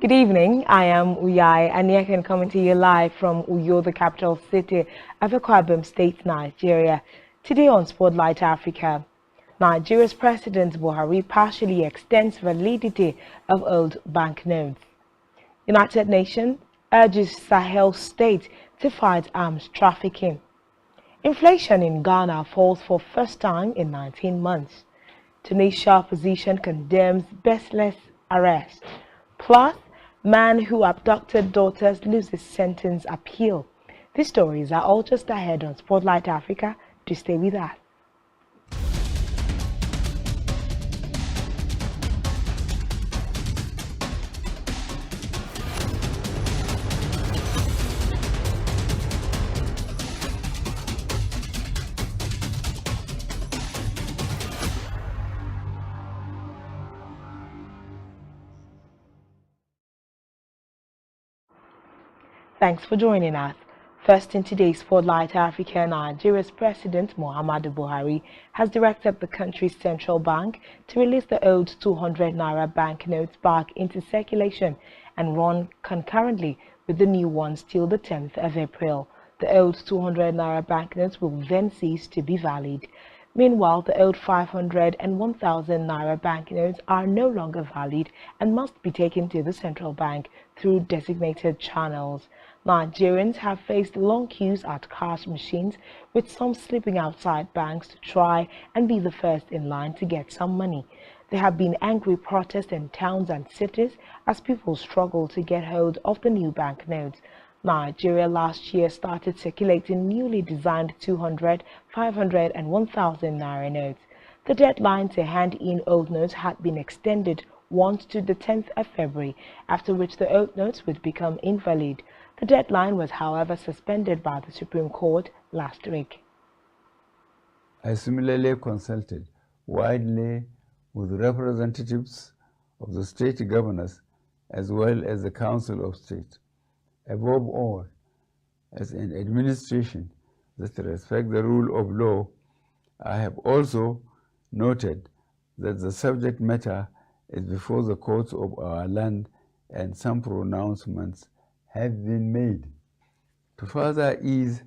Good evening, I am Uyai and I can come to you live from Uyo, the capital city of Akwa Ibom State, Nigeria. Today on Spotlight Africa, Nigeria's President Buhari partially extends validity of old banknotes. United Nations urges Sahel states to fight arms trafficking. Inflation in Ghana falls for first time in 19 months. Tunisia opposition condemns baseless arrest. Plus, man who abducted daughters loses sentence appeal. These stories are all just ahead on Spotlight Africa. Do stay with us. Thanks for joining us. First in today's Spotlight Africa, Nigeria's President Muhammadu Buhari has directed the country's central bank to release the old 200 naira banknotes back into circulation and run concurrently with the new ones till the 10th of April. The old 200 naira banknotes will then cease to be valid. Meanwhile, the old 500 and 1,000 naira banknotes are no longer valid and must be taken to the central bank through designated channels. Nigerians have faced long queues at cash machines, with some sleeping outside banks to try and be the first in line to get some money. There have been angry protests in towns and cities as people struggle to get hold of the new banknotes. Nigeria last year started circulating newly designed 200, 500 and 1,000 naira notes. The deadline to hand in old notes had been extended once to the 10th of February, after which the old notes would become invalid. The deadline was, however, suspended by the Supreme Court last week. I similarly consulted widely with representatives of the state governors as well as the Council of State. Above all, as an administration that respects the rule of law, I have also noted that the subject matter is before the courts of our land and some pronouncements have been made. To further ease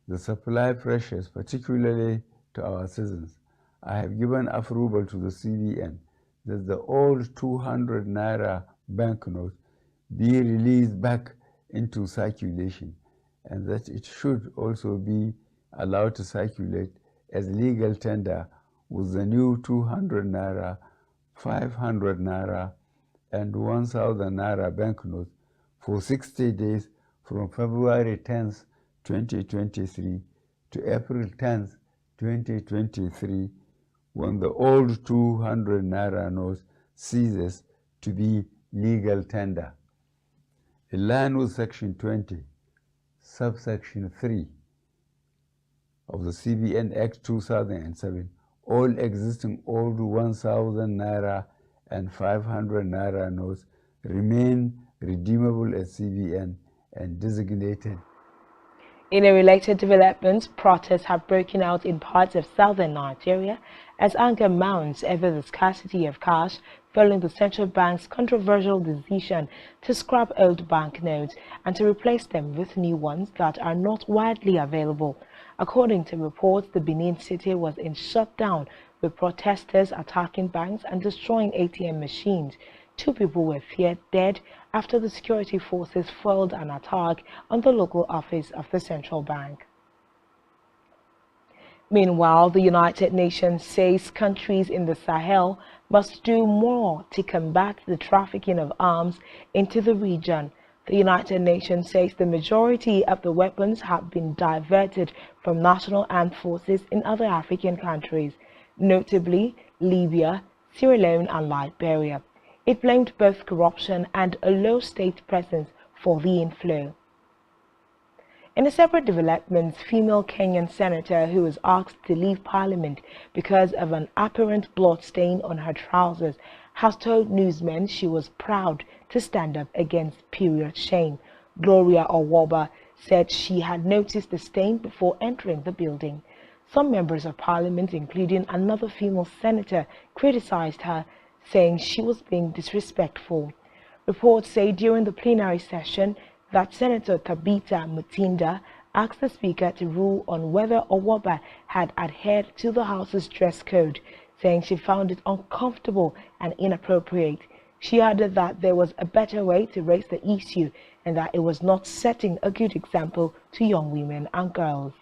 the supply pressures, particularly to our citizens, I have given approval to the CBN that the old 200 naira banknote be released back into circulation, and that it should also be allowed to circulate as legal tender with the new 200 naira, 500 naira, and 1,000 naira banknotes for 60 days from February 10th, 2023 to April 10th, 2023, when the old 200 naira note ceases to be legal tender. In line with Section 20, subsection 3 of the CBN Act 2007, all existing old 1,000 naira and 500 naira notes remain redeemable at CBN and designated. In a related development, protests have broken out in parts of southern Nigeria as anger mounts over the scarcity of cash following the central bank's controversial decision to scrap old banknotes and to replace them with new ones that are not widely available. According to reports, the Benin city was in shutdown, with protesters attacking banks and destroying ATM machines. 2 people were feared dead after the security forces foiled an attack on the local office of the central bank. Meanwhile, the United Nations says countries in the Sahel must do more to combat the trafficking of arms into the region. The United Nations says the majority of the weapons have been diverted from national armed forces in other African countries, notably Libya, Sierra Leone and Liberia. It blamed both corruption and a low state presence for the inflow. In a separate development, female Kenyan senator who was asked to leave parliament because of an apparent blood stain on her trousers has told newsmen she was proud to stand up against period shame. Gloria Orwoba said she had noticed the stain before entering the building. Some members of parliament, including another female senator, criticized her, saying she was being disrespectful. Reports say during the plenary session that Senator Tabitha Mutinda asked the Speaker to rule on whether Orwoba had adhered to the House's dress code, saying she found it uncomfortable and inappropriate. She added that there was a better way to raise the issue and that it was not setting a good example to young women and girls.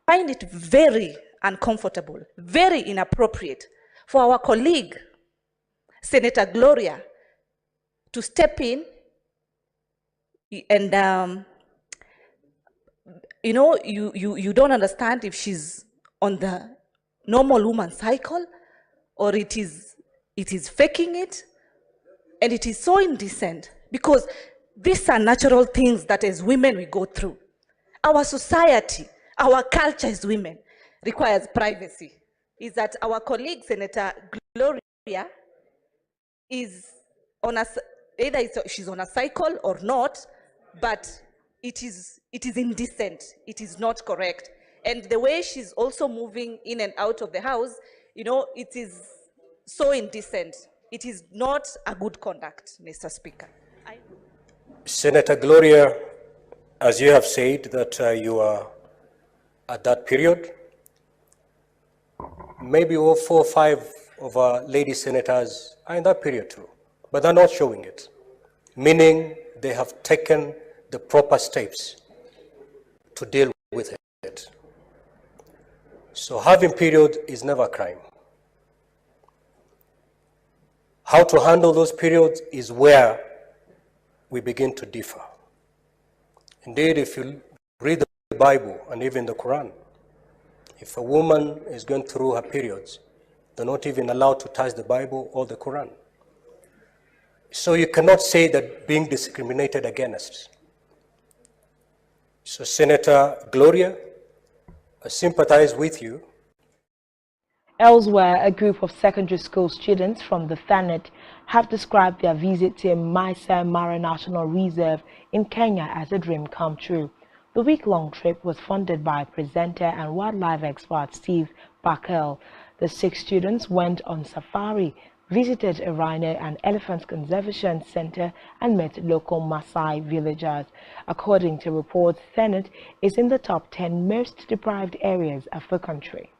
I find it very uncomfortable, very inappropriate for our colleague, Senator Gloria, to step in and you don't understand if she's on the normal woman cycle or it is faking it, and it is so indecent because these are natural things that as women we go through. Our society, our culture as women requires privacy. Is that our colleague Senator Gloria is on a, either she's on a cycle or not, but it is indecent, it is not correct. And the way she's also moving in and out of the house, it is so indecent. It is not a good conduct, Mr. Speaker. Senator Gloria, as you have said that you are at that period, maybe all 4 or 5 of our lady senators are in that period too, but they're not showing it, meaning they have taken the proper steps to deal with it. So having period is never a crime. How to handle those periods is where we begin to differ. Indeed, if you read the Bible and even the Quran, if a woman is going through her periods, they're not even allowed to touch the Bible or the Quran. So you cannot say that being discriminated against. So Senator Gloria, I sympathize with you. Elsewhere, a group of secondary school students from the Thanet have described their visit to Masai Mara National Reserve in Kenya as a dream come true. The week-long trip was funded by presenter and wildlife expert Steve Bakel. The 6 students went on safari, visited a rhino and elephant conservation center, and met local Maasai villagers. According to reports, Thanet is in the top 10 most deprived areas of the country.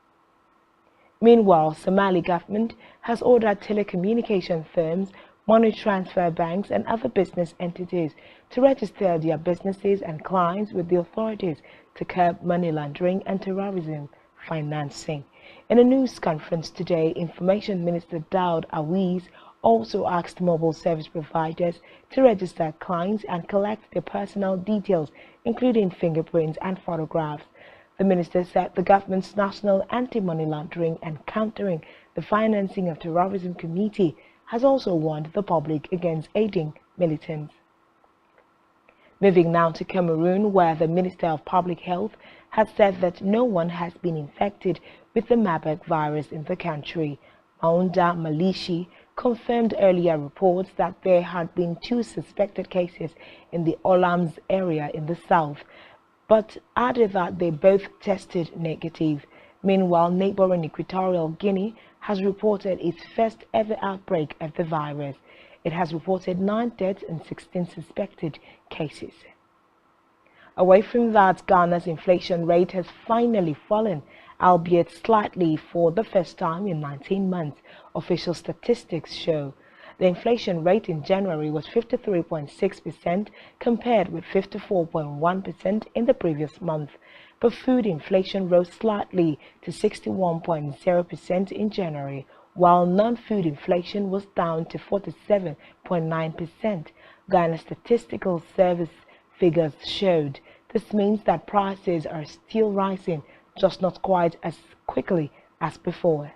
Meanwhile, Somali government has ordered telecommunication firms, money transfer banks and other business entities to register their businesses and clients with the authorities to curb money laundering and terrorism financing. In a news conference today, Information Minister Daud Awiz also asked mobile service providers to register clients and collect their personal details, including fingerprints and photographs. The minister said the government's National Anti-Money Laundering and Countering the Financing of Terrorism Committee has also warned the public against aiding militants. Moving now to Cameroon, where the Minister of Public Health has said that no one has been infected with the Marburg virus in the country. Maunda Malishi confirmed earlier reports that there had been 2 suspected cases in the Olams area in the south, but added that they both tested negative. Meanwhile, neighboring Equatorial Guinea has reported its first ever outbreak of the virus. It has reported 9 deaths and 16 suspected cases. Away from that, Ghana's inflation rate has finally fallen, albeit slightly for the first time in 19 months, official statistics show. The inflation rate in January was 53.6% compared with 54.1% in the previous month, but food inflation rose slightly to 61.0% in January, while non-food inflation was down to 47.9%. Ghana's Statistical Service figures showed. This means that prices are still rising, just not quite as quickly as before.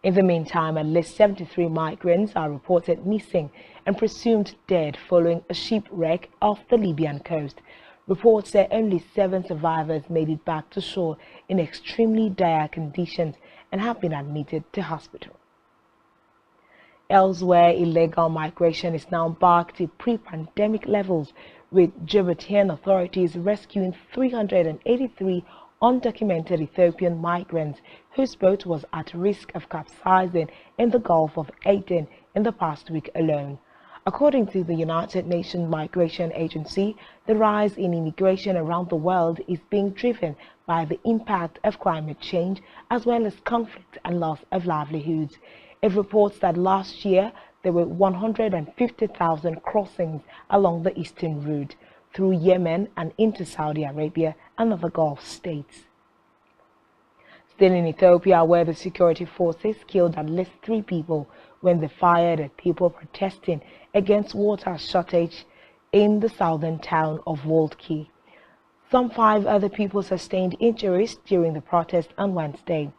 In the meantime, at least 73 migrants are reported missing and presumed dead following a shipwreck off the Libyan coast. Reports say only 7 survivors made it back to shore in extremely dire conditions and have been admitted to hospital. Elsewhere, illegal migration is now back to pre-pandemic levels, with Djiboutian authorities rescuing 383 undocumented Ethiopian migrants whose boat was at risk of capsizing in the Gulf of Aden in the past week alone. According to the United Nations Migration Agency, the rise in immigration around the world is being driven by the impact of climate change as well as conflict and loss of livelihoods. It reports that last year there were 150,000 crossings along the eastern route through Yemen and into Saudi Arabia and other Gulf states. Still in Ethiopia, where the security forces killed at least 3 people when they fired at people protesting against water shortage in the southern town of Woldki. Some 5 other people sustained injuries during the protest on Wednesday.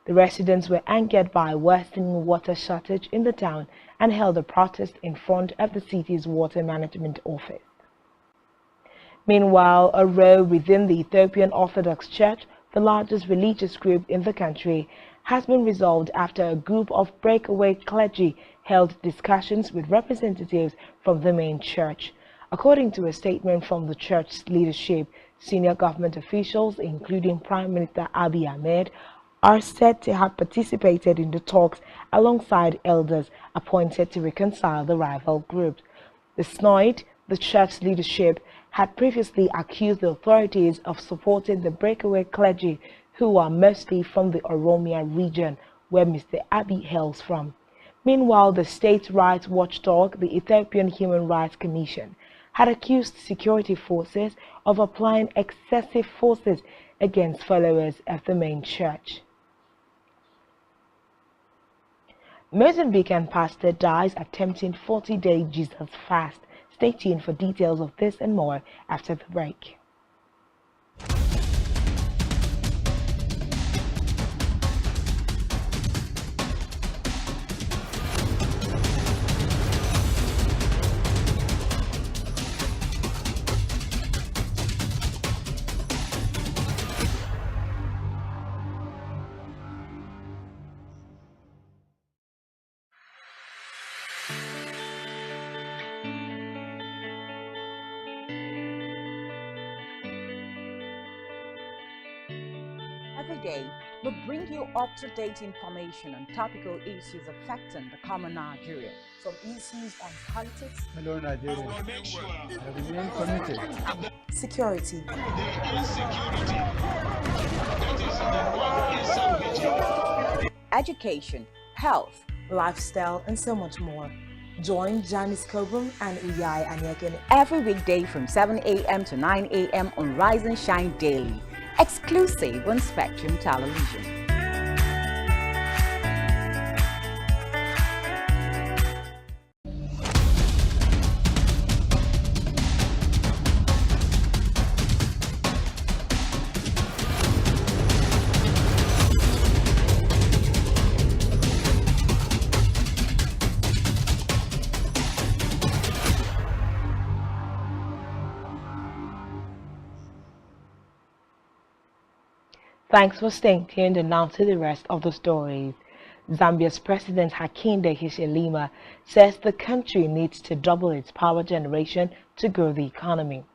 The residents were angered by worsening water shortage in the town and held a protest in front of the city's water management office. Meanwhile, a row within the Ethiopian Orthodox Church, the largest religious group in the country, has been resolved after a group of breakaway clergy held discussions with representatives from the main church. According to a statement from the church's leadership, senior government officials, including Prime Minister Abiy Ahmed, are said to have participated in the talks alongside elders appointed to reconcile the rival groups. The SNOID, the church leadership, had previously accused the authorities of supporting the breakaway clergy, who are mostly from the Oromia region, where Mr. Abiy hails from. Meanwhile, the state rights watchdog, the Ethiopian Human Rights Commission, had accused security forces of applying excessive forces against followers of the main church. Mozambican pastor dies attempting 40-day Jesus fast. Stay tuned for details of this and more after the break. Every day, we bring you up-to-date information on topical issues affecting the common Nigerian. From issues on politics, Hello, Nigerians. I remain committed. security, education, health, lifestyle, and so much more. Join Janice Kobum and Uyai Anyeken every weekday from 7 a.m. to 9 a.m. on Rise and Shine Daily, exclusive on Spectrum Television. Thanks for staying tuned, and now to the rest of the stories. Zambia's President Hakainde Hichilema says the country needs to double its power generation to grow the economy.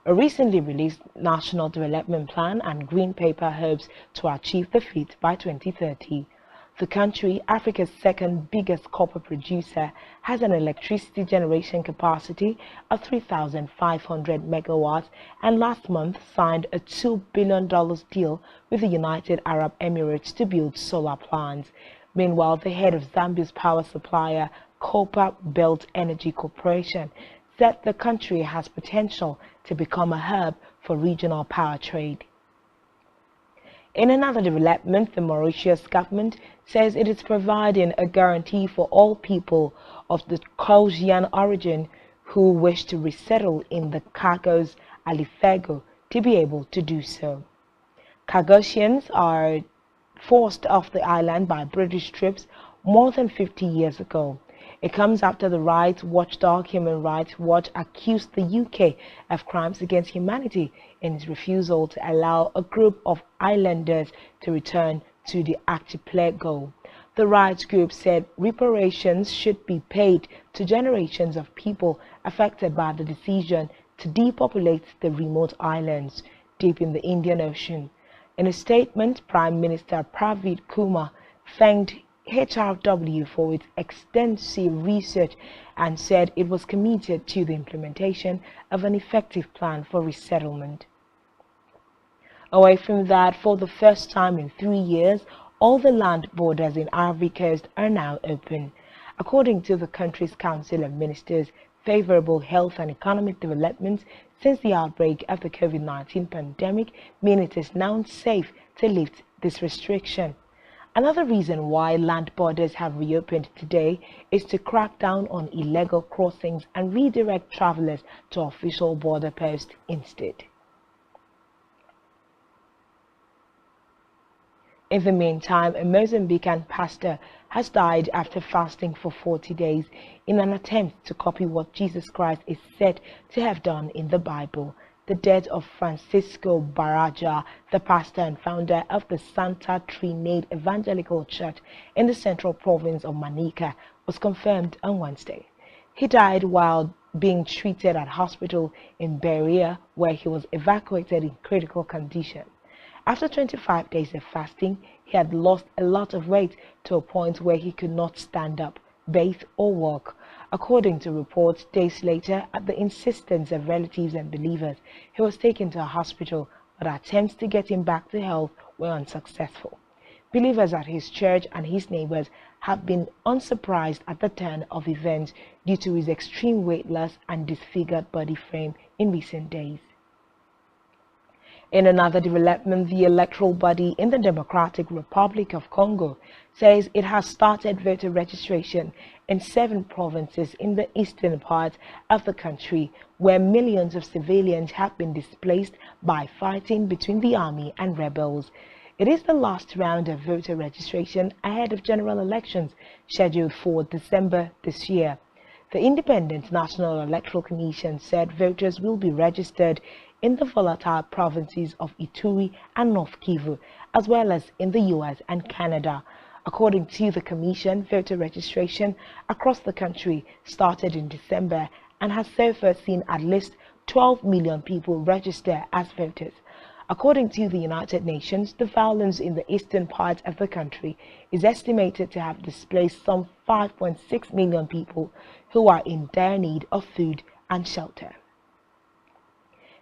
A recently released National Development Plan and Green Paper hopes to achieve the feat by 2030. The country, Africa's second biggest copper producer, has an electricity generation capacity of 3,500 megawatts and last month signed a $2 billion deal with the United Arab Emirates to build solar plants. Meanwhile, the head of Zambia's power supplier, Copper Belt Energy Corporation, said the country has potential to become a hub for regional power trade. In another development, the Mauritius government says it is providing a guarantee for all people of the Caucasian origin who wish to resettle in the Cagos Alifego to be able to do so. Cagosians are forced off the island by British troops more than 50 years ago. It comes after the rights watchdog Human Rights Watch accused the UK of crimes against humanity in its refusal to allow a group of islanders to return to the archipelago. The rights group said reparations should be paid to generations of people affected by the decision to depopulate the remote islands deep in the Indian Ocean. In a statement, Prime Minister Pravid Kumar thanked HRW for its extensive research and said it was committed to the implementation of an effective plan for resettlement. Away from that, for the first time in 3 years, all the land borders in Ivory Coast are now open. According to the country's Council of Ministers, favorable health and economic developments since the outbreak of the COVID-19 pandemic mean it is now safe to lift this restriction. Another reason why land borders have reopened today is to crack down on illegal crossings and redirect travelers to official border posts instead. In the meantime, a Mozambican pastor has died after fasting for 40 days in an attempt to copy what Jesus Christ is said to have done in the Bible. The death of Francisco Baraja, the pastor and founder of the Santa Trinidad Evangelical Church in the central province of Manica, was confirmed on Wednesday. He died while being treated at hospital in Berea, where he was evacuated in critical condition. After 25 days of fasting, he had lost a lot of weight to a point where he could not stand up, bathe or walk. According to reports, days later, at the insistence of relatives and believers, he was taken to a hospital, but attempts to get him back to health were unsuccessful. Believers at his church and his neighbors have been unsurprised at the turn of events due to his extreme weight loss and disfigured body frame in recent days. In another development, the electoral body in the Democratic Republic of Congo says it has started voter registration in 7 provinces in the eastern part of the country, where millions of civilians have been displaced by fighting between the army and rebels. It is the last round of voter registration ahead of general elections scheduled for December this year. The Independent National Electoral Commission said voters will be registered in the volatile provinces of Ituri and North Kivu, as well as in the US and Canada. According to the Commission, voter registration across the country started in December and has so far seen at least 12 million people register as voters. According to the United Nations, the violence in the eastern part of the country is estimated to have displaced some 5.6 million people who are in dire need of food and shelter.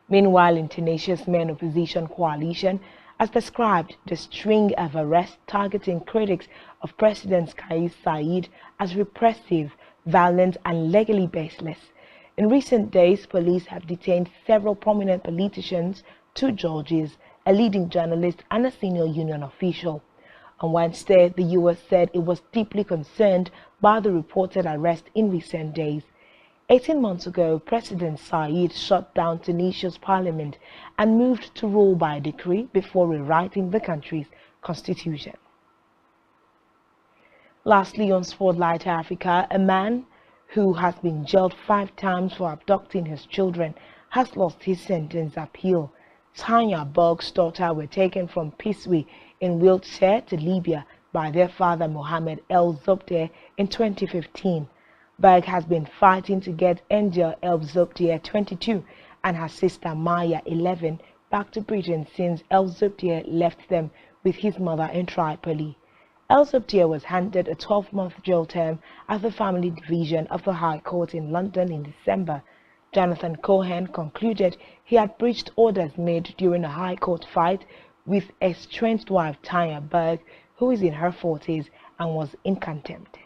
Meanwhile, in Tunisia's main opposition coalition has described the string of arrests targeting critics of President Kais Saied as repressive, violent and legally baseless. In recent days, police have detained several prominent politicians, 2 judges, a leading journalist and a senior union official. On Wednesday, the US said it was deeply concerned by the reported arrest in recent days. 18 months ago, President Saied shut down Tunisia's parliament and moved to rule by decree before rewriting the country's constitution. Lastly, on Spotlight Africa, a man who has been jailed 5 times for abducting his children has lost his sentence appeal. Tanya Berg's daughter were taken from Piswi in wheelchair to Libya by their father Mohammed El Zobte in 2015. Berg has been fighting to get Angel El Zobte 22 and her sister Maya 11 back to Britain since El Zobte left them with his mother in Tripoli. El Zobte was handed a 12-month jail term at the Family Division of the High Court in London in December. Jonathan Cohen concluded he had breached orders made during a High Court fight with estranged wife Tanya Berg, who is in her 40s and was in contempt.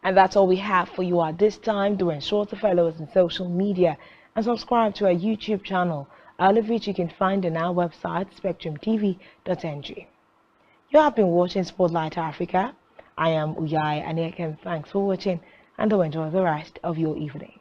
And that's all we have for you at this time. Do ensure to follow us on social media and subscribe to our YouTube channel, all of which you can find on our website, spectrumtv.ng. You have been watching Spotlight Africa. I am Uyai Anyeke. Thanks for watching and do enjoy the rest of your evening.